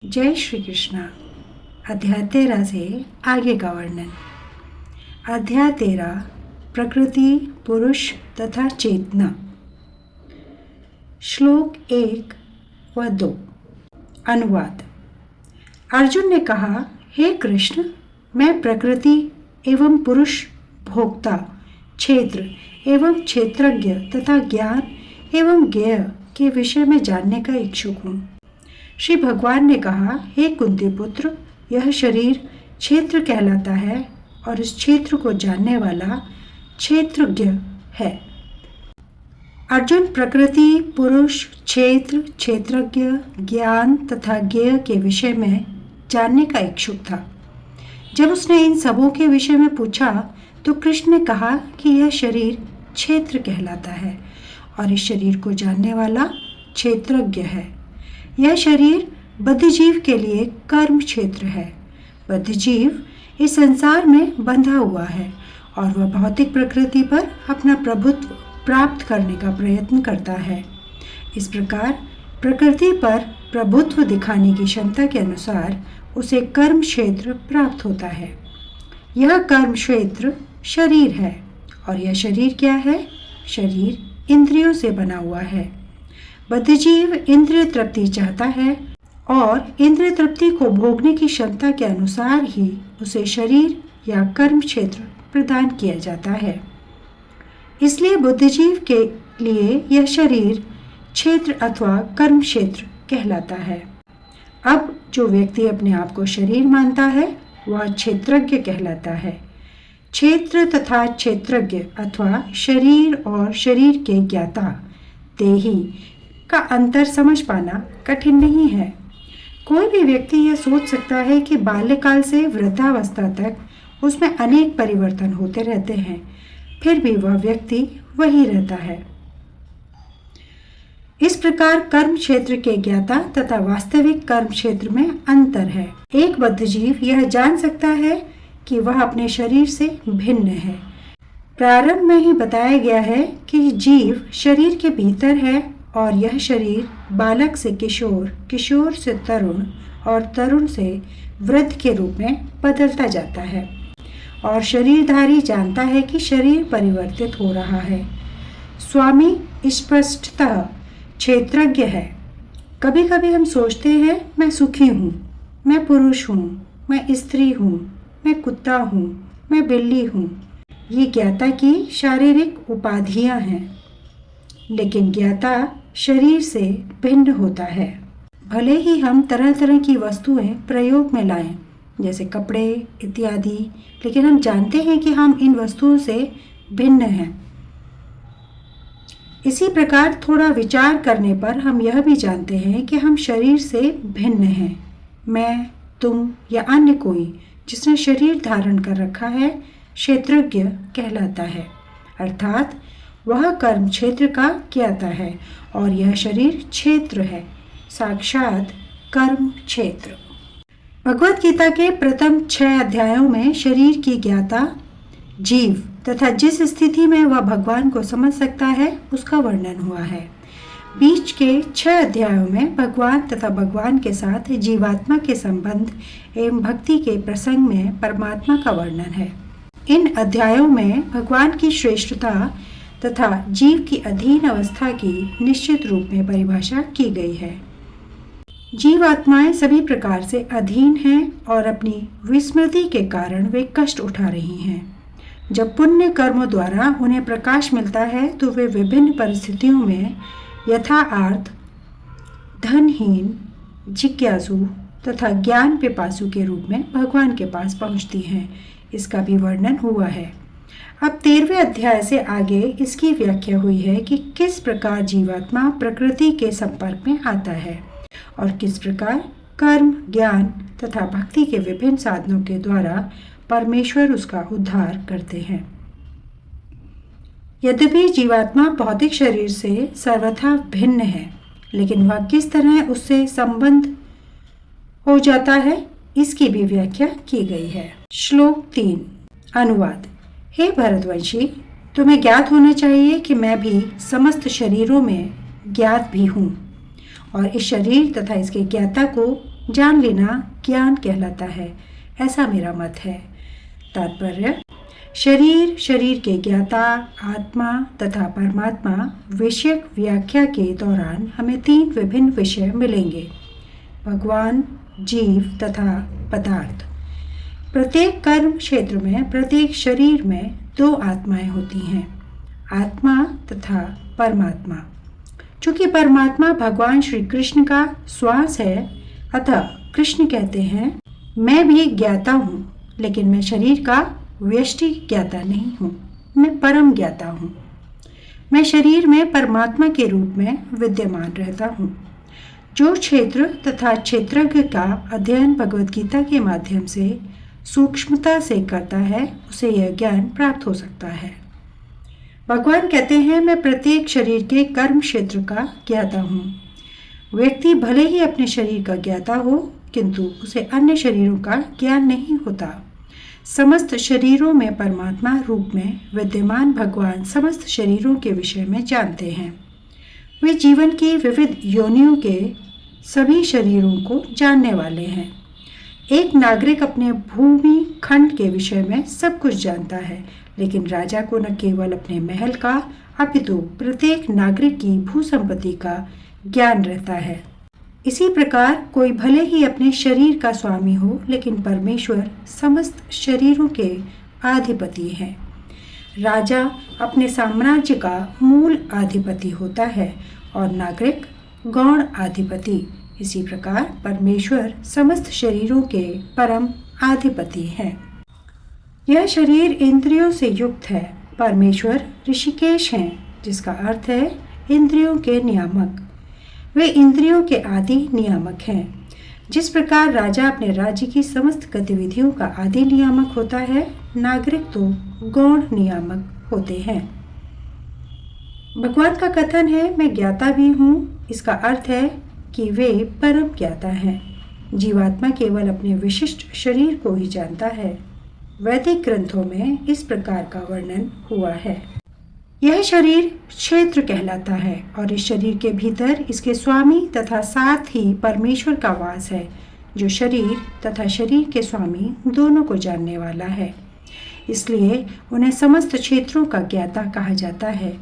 जय श्री कृष्णा। अध्याय 13 से आगे का वर्णन। अध्याय 13 प्रकृति, पुरुष तथा चेतना। श्लोक 1 व 2। अनुवाद। अर्जुन ने कहा, हे कृष्ण, मैं प्रकृति एवं पुरुष, भोक्ता, क्षेत्र एवं क्षेत्रज्ञ तथा ज्ञान एवं ज्ञेय के विषय में जानने का इच्छुक हूँ। श्री भगवान ने कहा, हे कुंती पुत्र, यह शरीर क्षेत्र कहलाता है और इस क्षेत्र को जानने वाला क्षेत्रज्ञ है। अर्जुन प्रकृति, पुरुष, क्षेत्र, क्षेत्रज्ञ, ज्ञान तथा ज्ञेय के विषय में जानने का इच्छुक था। जब उसने इन सबों के विषय में पूछा तो कृष्ण ने कहा कि यह शरीर क्षेत्र कहलाता है और इस शरीर को जानने वाला क्षेत्रज्ञ है। यह शरीर बद्धजीव के लिए कर्म क्षेत्र है। बद्धजीव इस संसार में बंधा हुआ है और वह भौतिक प्रकृति पर अपना प्रभुत्व प्राप्त करने का प्रयत्न करता है। इस प्रकार प्रकृति पर प्रभुत्व दिखाने की क्षमता के अनुसार उसे कर्म क्षेत्र प्राप्त होता है। यह कर्म क्षेत्र शरीर है और यह शरीर क्या है? शरीर इंद्रियों से बना हुआ है। बद्धजीव इंद्रिय तृप्ति चाहता है और इंद्रिय तृप्ति को भोगने की क्षमता के अनुसार ही उसे शरीर या कर्म क्षेत्र प्रदान किया जाता है। इसलिए बुद्धिजीव के लिए यह शरीर क्षेत्र अथवा कर्म क्षेत्र कहलाता है। अब जो व्यक्ति अपने आप को शरीर मानता है वह क्षेत्रज्ञ कहलाता है। क्षेत्र तथा क्षेत्रज्ञ अथवा शरीर और शरीर के ज्ञाता, देही का अंतर समझ पाना कठिन नहीं है। कोई भी व्यक्ति यह सोच सकता है कि बाल्यकाल से वृद्धावस्था तक उसमें अनेक परिवर्तन होते रहते हैं, फिर भी वह व्यक्ति वही रहता है। इस प्रकार कर्म क्षेत्र के ज्ञाता तथा वास्तविक कर्म क्षेत्र में अंतर है। एक बद्धजीव यह जान सकता है कि वह अपने शरीर से भिन्न है। प्रारंभ में ही बताया गया है कि जीव शरीर के भीतर है और यह शरीर बालक से किशोर, किशोर से तरुण और तरुण से वृद्ध के रूप में बदलता जाता है और शरीरधारी जानता है कि शरीर परिवर्तित हो रहा है। स्वामी स्पष्टतः क्षेत्रज्ञ है। कभी कभी हम सोचते हैं, मैं सुखी हूँ, मैं पुरुष हूँ, मैं स्त्री हूँ, मैं कुत्ता हूँ, मैं बिल्ली हूँ। ये ज्ञाता की शारीरिक उपाधियाँ हैं, लेकिन ज्ञाता शरीर से भिन्न होता है। भले ही हम तरह तरह की वस्तुएं प्रयोग में लाएं, जैसे कपड़े इत्यादि, लेकिन हम जानते हैं कि हम इन वस्तुओं से भिन्न हैं। इसी प्रकार थोड़ा विचार करने पर हम यह भी जानते हैं कि हम शरीर से भिन्न हैं। मैं, तुम या अन्य कोई जिसने शरीर धारण कर रखा है क्षेत्रज्ञ कहलाता है, अर्थात वह कर्म क्षेत्र का ज्ञाता है और यह शरीर क्षेत्र है, साक्षात कर्म क्षेत्र। भगवत गीता के प्रथम 6 अध्यायों में शरीर की ज्ञाता जीव तथा जिस स्थिति में वह भगवान को समझ सकता है उसका वर्णन हुआ है। बीच के 6 अध्यायों में भगवान तथा भगवान के साथ जीवात्मा के संबंध एवं भक्ति के प्रसंग में परमात्मा का वर्णन है। इन अध्यायों में भगवान की श्रेष्ठता तथा जीव की अधीन अवस्था की निश्चित रूप में परिभाषा की गई है। जीवात्माएं सभी प्रकार से अधीन हैं और अपनी विस्मृति के कारण वे कष्ट उठा रही हैं। जब पुण्य कर्मों द्वारा उन्हें प्रकाश मिलता है तो वे विभिन्न परिस्थितियों में यथार्थ, धनहीन, जिज्ञासु तथा ज्ञान पिपासु के रूप में भगवान के पास पहुंचती हैं। इसका भी वर्णन हुआ है। अब 13वें अध्याय से आगे इसकी व्याख्या हुई है कि किस प्रकार जीवात्मा प्रकृति के संपर्क में आता है और किस प्रकार कर्म, ज्ञान तथा भक्ति के विभिन्न साधनों के द्वारा परमेश्वर उसका उद्धार करते हैं। यद्यपि जीवात्मा भौतिक शरीर से सर्वथा भिन्न है, लेकिन वह किस तरह उससे संबंध हो जाता है इसकी भी व्याख्या की गई है। श्लोक 3। अनुवाद। हे भरतवंशी, तुम्हें ज्ञात होना चाहिए कि मैं भी समस्त शरीरों में ज्ञात भी हूँ और इस शरीर तथा इसके ज्ञाता को जान लेना ज्ञान कहलाता है, ऐसा मेरा मत है। तात्पर्य: शरीर, शरीर के ज्ञाता, आत्मा तथा परमात्मा विषयक व्याख्या के दौरान हमें 3 विभिन्न विषय मिलेंगे: भगवान, जीव तथा पदार्थ। प्रत्येक कर्म क्षेत्र में, प्रत्येक शरीर में 2 आत्माएं होती हैं, आत्मा तथा परमात्मा। चूंकि परमात्मा भगवान श्री कृष्ण का श्वास है, अतः कृष्ण कहते हैं, मैं भी ज्ञाता हूँ, लेकिन मैं शरीर का व्यष्टि ज्ञाता नहीं हूँ, मैं परम ज्ञाता हूँ। मैं शरीर में परमात्मा के रूप में विद्यमान रहता हूँ। जो क्षेत्र तथा क्षेत्रज्ञ का अध्ययन भगवद गीता के माध्यम से सूक्ष्मता से करता है, उसे यह ज्ञान प्राप्त हो सकता है। भगवान कहते हैं, मैं प्रत्येक शरीर के कर्म क्षेत्र का ज्ञाता हूँ। व्यक्ति भले ही अपने शरीर का ज्ञाता हो, किंतु उसे अन्य शरीरों का ज्ञान नहीं होता। समस्त शरीरों में परमात्मा रूप में विद्यमान भगवान समस्त शरीरों के विषय में जानते हैं। वे जीवन की विविध योनियों के सभी शरीरों को जानने वाले हैं। एक नागरिक अपने भूमि खंड के विषय में सब कुछ जानता है, लेकिन राजा को न केवल अपने महल का, अपितु प्रत्येक नागरिक की भू संपत्ति का ज्ञान रहता है। इसी प्रकार कोई भले ही अपने शरीर का स्वामी हो, लेकिन परमेश्वर समस्त शरीरों के अधिपति हैं। राजा अपने साम्राज्य का मूल अधिपति होता है और नागरिक गौण अधिपति। इसी प्रकार परमेश्वर समस्त शरीरों के परम अधिपति हैं। यह शरीर इंद्रियों से युक्त है। परमेश्वर ऋषिकेश हैं, जिसका अर्थ है इंद्रियों के नियामक। वे इंद्रियों के आदि नियामक हैं। जिस प्रकार राजा अपने राज्य की समस्त गतिविधियों का आदि नियामक होता है, नागरिक तो गौण नियामक होते हैं। भगवान का कथन है, मैं ज्ञाता भी हूँ। इसका अर्थ है कि वे परम ज्ञाता हैं। जीवात्मा केवल अपने विशिष्ट शरीर को ही जानता है। वैदिक ग्रंथों में इस प्रकार का वर्णन हुआ है। यह शरीर क्षेत्र कहलाता है और इस शरीर के भीतर इसके स्वामी तथा साथ ही परमेश्वर का वास है, जो शरीर तथा शरीर के स्वामी दोनों को जानने वाला है। इसलिए उन्हें समस्त क्षेत्रों का ज्ञाता कहा जाता है।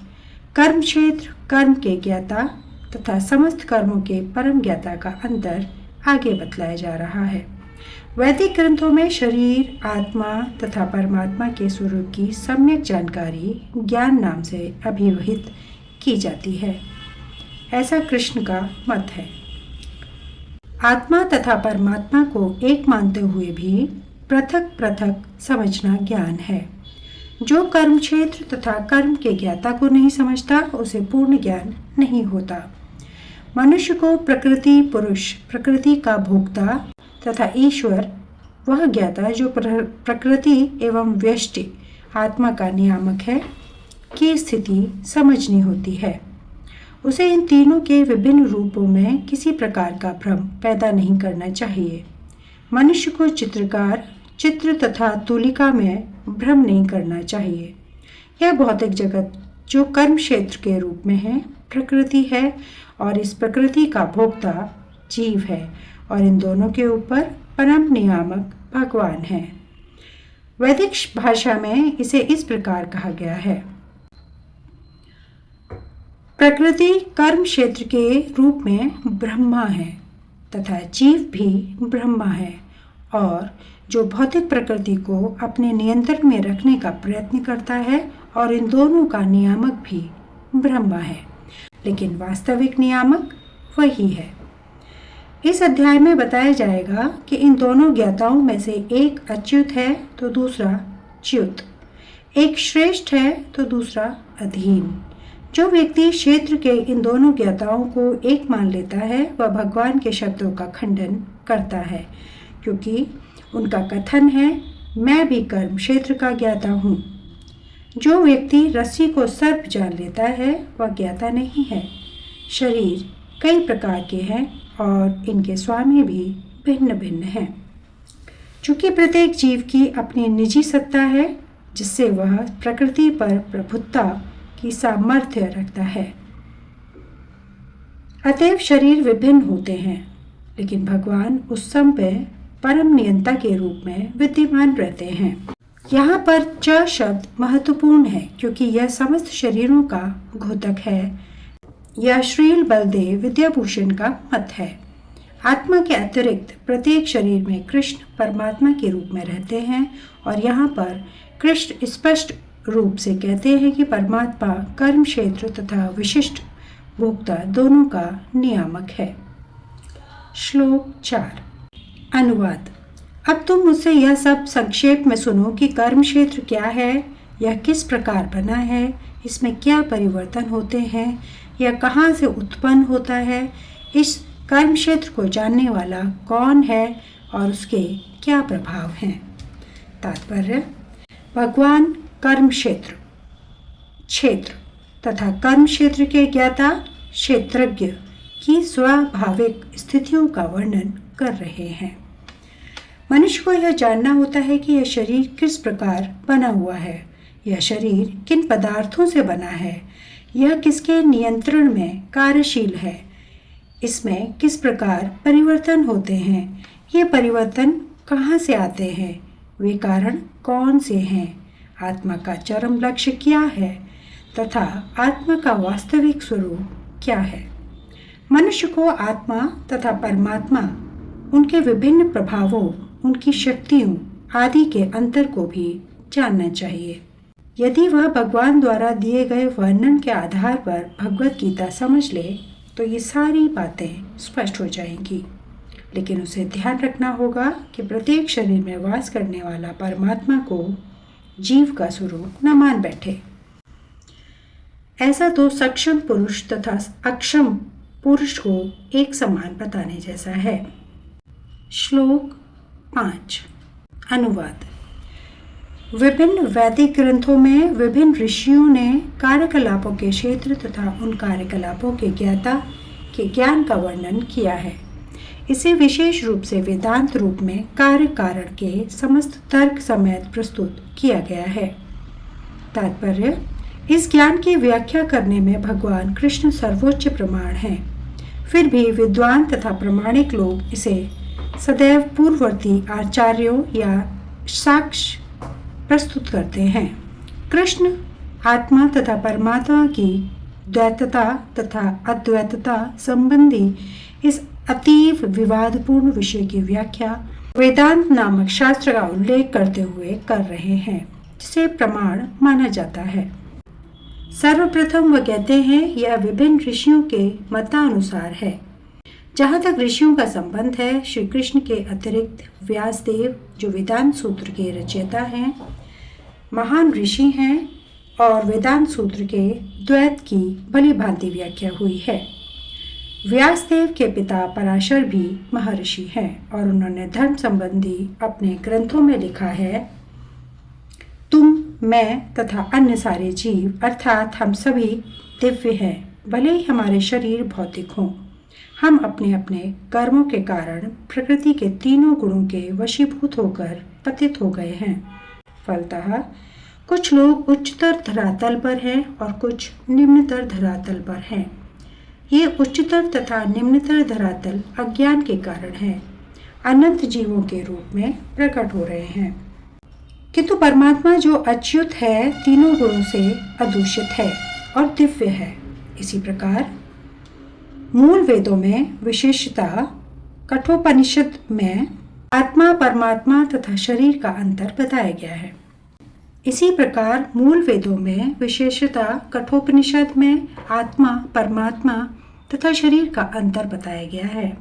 कर्म क्षेत्र, कर्म के ज्ञाता तथा समस्त कर्मों के परम ज्ञाता का अंतर आगे बतलाया जा रहा है। वैदिक ग्रंथों में शरीर, आत्मा तथा परमात्मा के स्वरूप की सम्यक जानकारी ज्ञान नाम से अभिहित की जाती है, ऐसा कृष्ण का मत है। आत्मा तथा परमात्मा को एक मानते हुए भी पृथक पृथक समझना ज्ञान है। जो कर्म क्षेत्र तथा कर्म के ज्ञाता को नहीं समझता, उसे पूर्ण ज्ञान नहीं होता। मनुष्य को प्रकृति पुरुष, प्रकृति का भोक्ता तथा ईश्वर वह ज्ञाता जो प्रकृति एवं व्यष्टि आत्मा का नियामक है की स्थिति समझनी होती है। उसे इन तीनों के विभिन्न रूपों में किसी प्रकार का भ्रम पैदा नहीं करना चाहिए। मनुष्य को चित्रकार, चित्र तथा तुलिका में भ्रम नहीं करना चाहिए। यह भौतिक जगत जो कर्म क्षेत्र के रूप में है, प्रकृति है और इस प्रकृति का भोक्ता जीव है और इन दोनों के ऊपर परम नियामक भगवान है। वैदिक भाषा में इसे इस प्रकार कहा गया है। प्रकृति कर्म क्षेत्र के रूप में ब्रह्मा है तथा जीव भी ब्रह्मा है, और जो भौतिक प्रकृति को अपने नियंत्रण में रखने का प्रयत्न करता है और इन दोनों का नियामक भी ब्रह्मा है, लेकिन वास्तविक नियामक वही है। इस अध्याय में बताया जाएगा कि इन दोनों ज्ञाताओं में से एक अच्युत है तो दूसरा च्युत, एक श्रेष्ठ है तो दूसरा अधीन। जो व्यक्ति क्षेत्र के इन दोनों ज्ञाताओं को एक मान लेता है, वह भगवान के शब्दों का खंडन करता है, क्योंकि उनका कथन है, मैं भी कर्म क्षेत्र का ज्ञाता हूँ। जो व्यक्ति रस्सी को सर्प जान लेता है, वह ज्ञाता नहीं है। शरीर कई प्रकार के हैं और इनके स्वामी भी भिन्न भिन्न हैं। चूंकि प्रत्येक जीव की अपनी निजी सत्ता है, जिससे वह प्रकृति पर प्रभुत्ता की सामर्थ्य रखता है, अतएव शरीर विभिन्न होते हैं। लेकिन भगवान उस समय परम नियंता के रूप में विद्यमान रहते हैं। यहाँ पर च शब्द महत्वपूर्ण है क्योंकि यह समस्त शरीरों का घोतक है। यह श्रील बलदेव विद्याभूषण का मत है। आत्मा के अतिरिक्त प्रत्येक शरीर में कृष्ण परमात्मा के रूप में रहते हैं और यहाँ पर कृष्ण स्पष्ट रूप से कहते हैं कि परमात्मा कर्म क्षेत्र तथा विशिष्ट भोक्ता दोनों का नियामक है। श्लोक 4। अनुवाद। अब तुम मुझसे यह सब संक्षेप में सुनो कि कर्म क्षेत्र क्या है, यह किस प्रकार बना है, इसमें क्या परिवर्तन होते हैं, यह कहाँ से उत्पन्न होता है, इस कर्म क्षेत्र को जानने वाला कौन है और उसके क्या प्रभाव हैं। तात्पर्य: भगवान कर्म क्षेत्र तथा कर्म क्षेत्र के ज्ञाता क्षेत्रज्ञ की स्वाभाविक स्थितियों का वर्णन कर रहे हैं। मनुष्य को यह जानना होता है कि यह शरीर किस प्रकार बना हुआ है, यह शरीर किन पदार्थों से बना है, यह किसके नियंत्रण में कार्यशील है, इसमें किस प्रकार परिवर्तन होते हैं, ये परिवर्तन कहाँ से आते हैं, वे कारण कौन से हैं, आत्मा का चरम लक्ष्य क्या है तथा आत्मा का वास्तविक स्वरूप क्या है। मनुष्य को आत्मा तथा परमात्मा, उनके विभिन्न प्रभावों, उनकी शक्तियों आदि के अंतर को भी जानना चाहिए। यदि वह भगवान द्वारा दिए गए वर्णन के आधार पर भगवत गीता समझ ले तो ये सारी बातें स्पष्ट हो जाएंगी। लेकिन उसे ध्यान रखना होगा कि प्रत्येक शरीर में वास करने वाला परमात्मा को जीव का स्वरूप न मान बैठे। ऐसा तो सक्षम पुरुष तथा अक्षम पुरुष को एक समान बताने जैसा है। श्लोक 5। अनुवाद। विभिन्न वैदिक ग्रंथों में विभिन्न ऋषियों ने कार्यकलापों के क्षेत्र तथा उन कार्यकलापों के ज्ञाता के ज्ञान का वर्णन किया है। इसे विशेष रूप से वेदांत रूप में कार्य कारण के समस्त तर्क समेत प्रस्तुत किया गया है। तात्पर्य: इस ज्ञान की व्याख्या करने में भगवान कृष्ण सर्वोच्च प्रमाण हैं। फिर भी विद्वान तथा प्रामाणिक लोग इसे सदैव पूर्ववर्ती आचार्यों या साक्ष्य प्रस्तुत करते हैं। कृष्ण आत्मा तथा परमात्मा की द्वैतता तथा अद्वैतता संबंधी इस अतीव विवादपूर्ण विषय की व्याख्या वेदांत नामक शास्त्र का उल्लेख करते हुए कर रहे हैं, जिसे प्रमाण माना जाता है। सर्वप्रथम वह कहते हैं यह विभिन्न ऋषियों के मतानुसार है। जहाँ तक ऋषियों का संबंध है, श्री कृष्ण के अतिरिक्त व्यासदेव जो वेदांत सूत्र के रचयिता हैं, महान ऋषि हैं और वेदांत सूत्र के द्वैत की भली भांति व्याख्या हुई है। व्यासदेव के पिता पराशर भी महर्षि हैं और उन्होंने धर्म संबंधी अपने ग्रंथों में लिखा है, तुम, मैं तथा अन्य सारे जीव अर्थात हम सभी दिव्य हैं, भले ही हमारे शरीर भौतिक हों। हम अपने अपने कर्मों के कारण प्रकृति के तीनों गुणों के वशीभूत होकर पतित हो गए हैं। फलतः कुछ लोग उच्चतर धरातल पर हैं और कुछ निम्नतर धरातल पर हैं। ये उच्चतर तथा निम्नतर धरातल अज्ञान के कारण हैं, अनंत जीवों के रूप में प्रकट हो रहे हैं। किंतु परमात्मा जो अच्युत है, तीनों गुणों से अदूषित है और दिव्य है। इसी प्रकार मूल वेदों में विशेषता, कठोपनिषद में आत्मा, परमात्मा तथा शरीर का अंतर बताया गया है। इसी प्रकार मूल वेदों में विशेषता, कठोपनिषद में आत्मा, परमात्मा तथा शरीर का अंतर बताया गया है।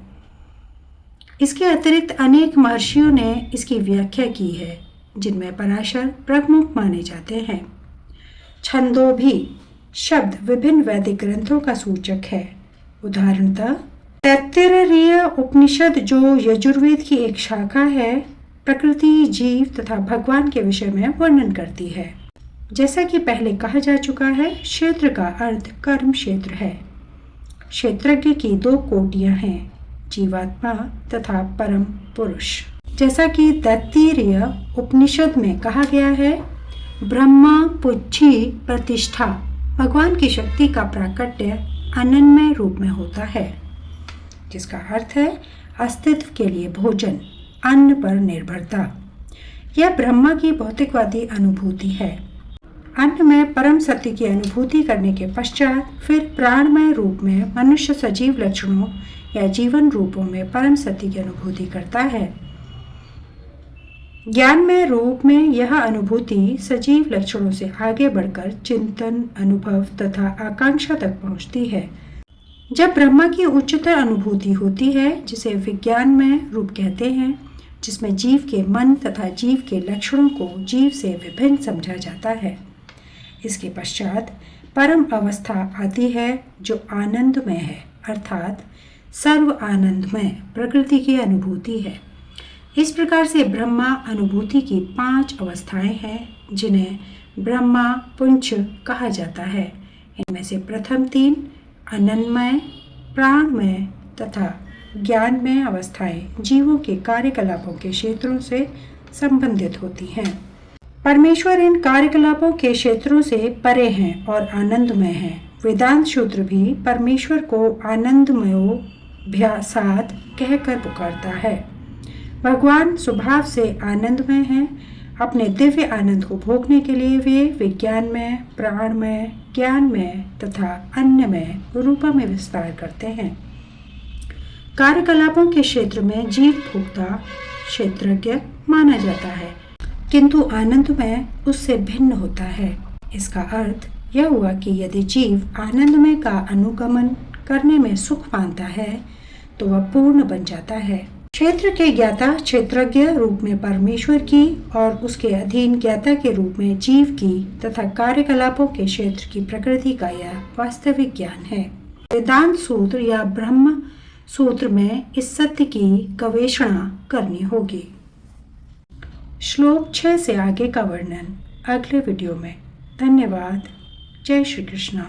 इसके अतिरिक्त अनेक महर्षियों ने इसकी व्याख्या की है, जिनमें पराशर प्रमुख माने जाते हैं। छंदोभी शब्द विभिन्न वैदिक ग्रंथों का सूचक है। उदाहरणतः तैत्तिरीय उपनिषद जो यजुर्वेद की एक शाखा है, प्रकृति, जीव तथा भगवान के विषय में वर्णन करती है। जैसा कि पहले कहा जा चुका है, क्षेत्र का अर्थ कर्म क्षेत्र है। क्षेत्रज्ञ की दो कोटियां हैं, जीवात्मा तथा परम पुरुष। जैसा कि तैत्तिरीय उपनिषद में कहा गया है, ब्रह्मा पुच्छी प्रतिष्ठा, भगवान की शक्ति का प्राकट्य अनन्य रूप में होता है, जिसका अर्थ है अस्तित्व के लिए भोजन, अन्न पर निर्भरता। यह ब्रह्मा की भौतिकवादी अनुभूति है। अन्न में परम सत्य की अनुभूति करने के पश्चात फिर प्राणमय रूप में मनुष्य सजीव लक्षणों या जीवन रूपों में परम सत्य की अनुभूति करता है। ज्ञानमय रूप में यह अनुभूति सजीव लक्षणों से आगे बढ़कर चिंतन, अनुभव तथा आकांक्षा तक पहुंचती है। जब ब्रह्मा की उच्चतर अनुभूति होती है, जिसे विज्ञानमय रूप कहते हैं, जिसमें जीव के मन तथा जीव के लक्षणों को जीव से विभिन्न समझा जाता है, इसके पश्चात परम अवस्था आती है जो आनंदमय है, अर्थात सर्व आनंदमय प्रकृति की अनुभूति है। इस प्रकार से ब्रह्मा अनुभूति की 5 अवस्थाएं हैं, जिन्हें ब्रह्मा पुंछ कहा जाता है। इनमें से प्रथम 3 आनंदमय, प्राणमय तथा ज्ञानमय अवस्थाएं जीवों के कार्यकलापों के क्षेत्रों से संबंधित होती हैं। परमेश्वर इन कार्यकलापों के क्षेत्रों से परे हैं और आनंदमय हैं। वेदांत सूत्र भी परमेश्वर को आनंदमयोभ्यासात् कहकर पुकारता है। भगवान स्वभाव से आनंदमय हैं। अपने दिव्य आनंद को भोगने के लिए वे विज्ञानमय, प्राणमय, ज्ञानमय तथा अन्यमय रूपों में विस्तार करते हैं। कार्यकलापों के क्षेत्र में जीव भोक्ता, क्षेत्रज्ञ माना जाता है, किंतु आनंदमय उससे भिन्न होता है। इसका अर्थ यह हुआ कि यदि जीव आनंदमय का अनुगमन करने में सुख पाता है तो वह पूर्ण बन जाता है। क्षेत्र के ज्ञाता क्षेत्रज्ञ रूप में परमेश्वर की और उसके अधीन ज्ञाता के रूप में जीव की तथा कार्यकलापों के क्षेत्र की प्रकृति का यह वास्तविक ज्ञान है। वेदांत सूत्र या ब्रह्म सूत्र में इस सत्य की गवेषणा करनी होगी। श्लोक 6 से आगे का वर्णन अगले वीडियो में। धन्यवाद। जय श्री कृष्ण।